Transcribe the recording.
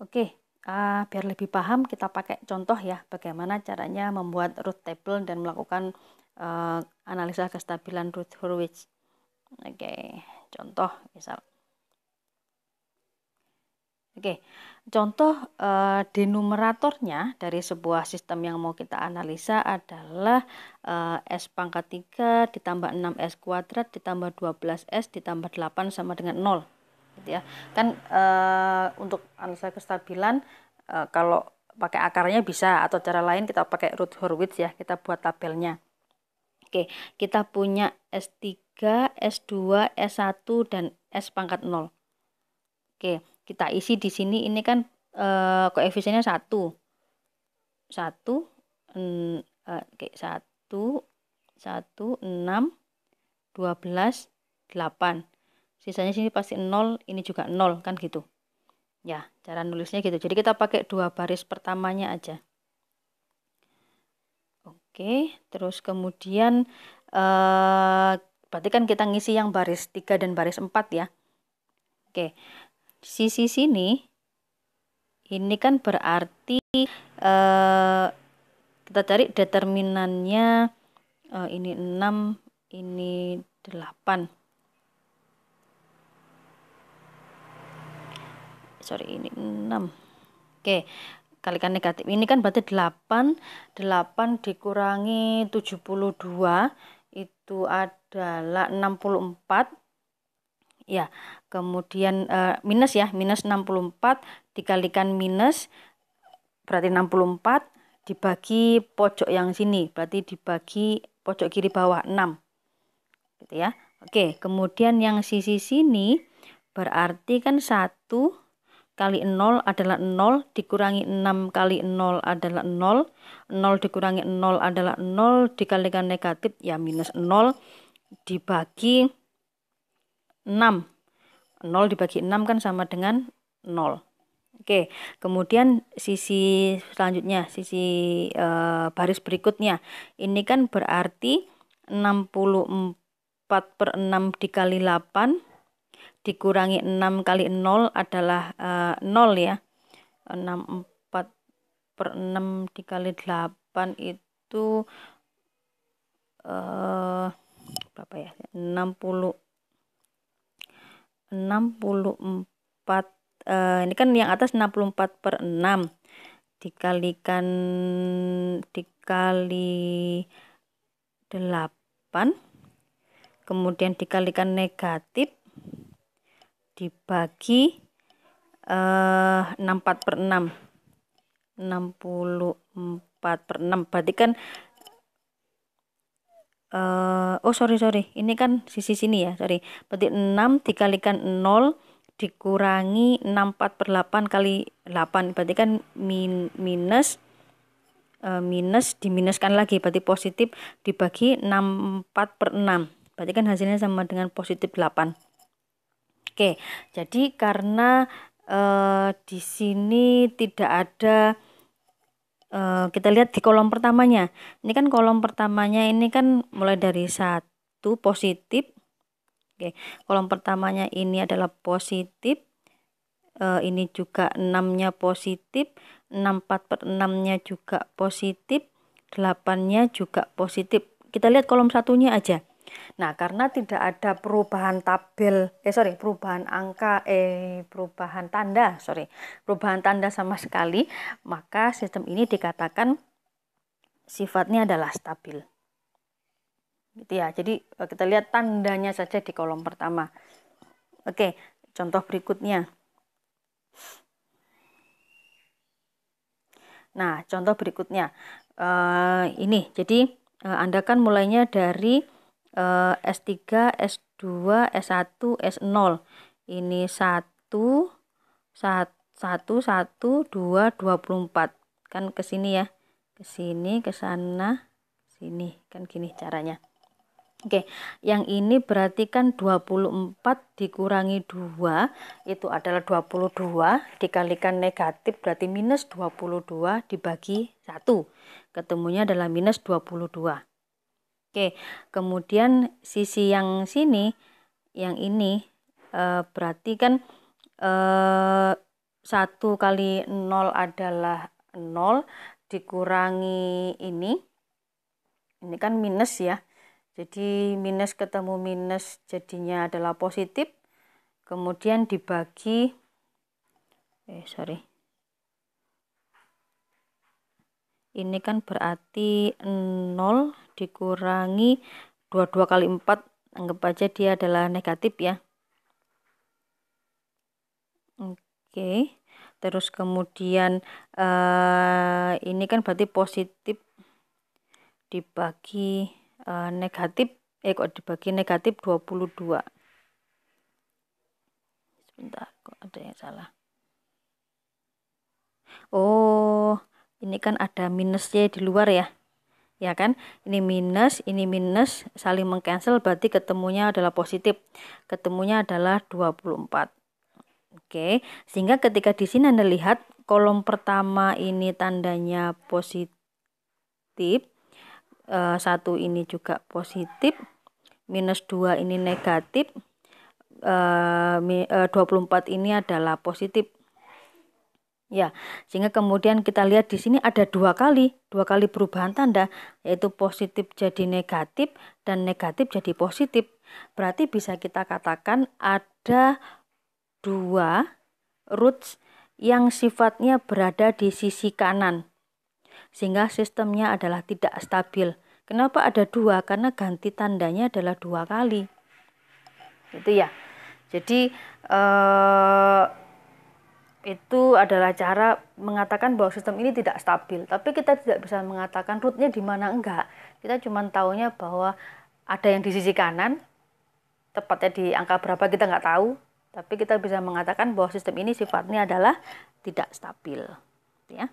Oke, biar lebih paham kita pakai contoh ya, bagaimana caranya membuat truth table dan melakukan analisa kestabilan Ruth Hurwitz. Oke, contoh misal. Oke, contoh denumeratornya dari sebuah sistem yang mau kita analisa adalah S pangkat 3 ditambah 6S kuadrat ditambah 12S ditambah 8 sama dengan 0. Gitu ya. Kan untuk analisa kestabilan kalau pakai akarnya bisa, atau cara lain kita pakai Ruth Hurwitz ya, kita buat tabelnya. Oke, kita punya S3, S2, S1 dan S pangkat 0. Oke, kita isi di sini, ini kan koefisiennya 1. 1 oke, 1 1 6 12 8. Sisanya sini pasti 0, ini juga 0 kan gitu. Ya, cara nulisnya gitu. Jadi kita pakai 2 baris pertamanya aja. Oke, terus kemudian berarti kan kita ngisi yang baris 3 dan baris 4 ya. Oke, sisi sini ini kan berarti kita cari determinannya, ini 6, ini 8. Sorry, ini 6. Oke, kalikan negatif. Ini kan berarti 8 dikurangi 72 itu adalah 64. Ya, kemudian minus ya, minus 64 dikalikan minus berarti 64 dibagi pojok yang sini, berarti dibagi pojok kiri bawah 6. Gitu ya. Oke, kemudian yang sisi sini berarti kan 1 kali 0 adalah 0, dikurangi 6 kali 0 adalah 0, 0 dikurangi 0 adalah 0, dikalikan negatif ya minus 0, dibagi 6. 0 dibagi 6 kan sama dengan 0. Oke, kemudian sisi selanjutnya, sisi baris berikutnya, ini kan berarti 64/6 dikali 8 dikurangi 6 kali 0 adalah 0 ya. 64/6 dikali 8 itu berapa ya? 64, ini kan yang atas 64/6 dikali 8, kemudian dikalikan negatif dibagi 64/6. 64/6 berarti kan sorry, ini kan sisi sini ya, sorry, berarti 6 dikalikan 0 dikurangi 64/8 kali 8, berarti kan minus diminuskan lagi, berarti positif dibagi 64/6, berarti kan hasilnya sama dengan positif 8. Oke, jadi karena di sini tidak ada, kita lihat di kolom pertamanya. Ini kan kolom pertamanya ini kan mulai dari 1 positif. Oke, kolom pertamanya ini adalah positif. Ini juga 6-nya positif, 64/6-nya juga positif, 8-nya juga positif. Kita lihat kolom satunya aja. Nah, karena tidak ada perubahan perubahan tanda sama sekali, maka sistem ini dikatakan sifatnya adalah stabil. Gitu ya. Jadi kita lihat tandanya saja di kolom pertama. Oke, contoh berikutnya. Nah, contoh berikutnya ini. Jadi Anda kan mulainya dari S3, S2, S1, S0. Ini 1, 2, 24. Kan ke sini ya. Ke sini, ke sana, sini. Kan gini caranya. Oke, yang ini berarti kan 24 dikurangi 2 itu adalah 22, dikalikan negatif berarti minus 22 dibagi 1. Ketemunya adalah minus 22. Oke, kemudian sisi yang sini, yang ini berarti kan 1 kali 0 adalah 0, dikurangi ini kan minus ya. Jadi minus ketemu minus jadinya adalah positif. Kemudian dibagi, ini kan berarti 0 dikurangi 22 kali 4, anggap aja dia adalah negatif ya. Oke, terus kemudian ini kan berarti positif dibagi negatif, kok dibagi negatif 22. Sebentar, kok ada yang salah. Oh, ini kan ada minusnya di luar ya. Ya kan? Ini minus, saling mengcancel, berarti ketemunya adalah positif. Ketemunya adalah 24. Oke, sehingga ketika di sini Anda lihat kolom pertama ini tandanya positif, 1 ini juga positif, minus 2 ini negatif, 24 ini adalah positif. Ya, sehingga kemudian kita lihat di sini ada dua kali perubahan tanda, yaitu positif jadi negatif dan negatif jadi positif. Berarti bisa kita katakan ada 2 roots yang sifatnya berada di sisi kanan, sehingga sistemnya adalah tidak stabil. Kenapa ada 2? Karena ganti tandanya adalah 2 kali. Itu ya. Jadi itu adalah cara mengatakan bahwa sistem ini tidak stabil. Tapi kita tidak bisa mengatakan rootnya di mana, enggak. Kita cuma tahunya bahwa ada yang di sisi kanan, tepatnya di angka berapa kita nggak tahu. Tapi kita bisa mengatakan bahwa sistem ini sifatnya adalah tidak stabil. Ya.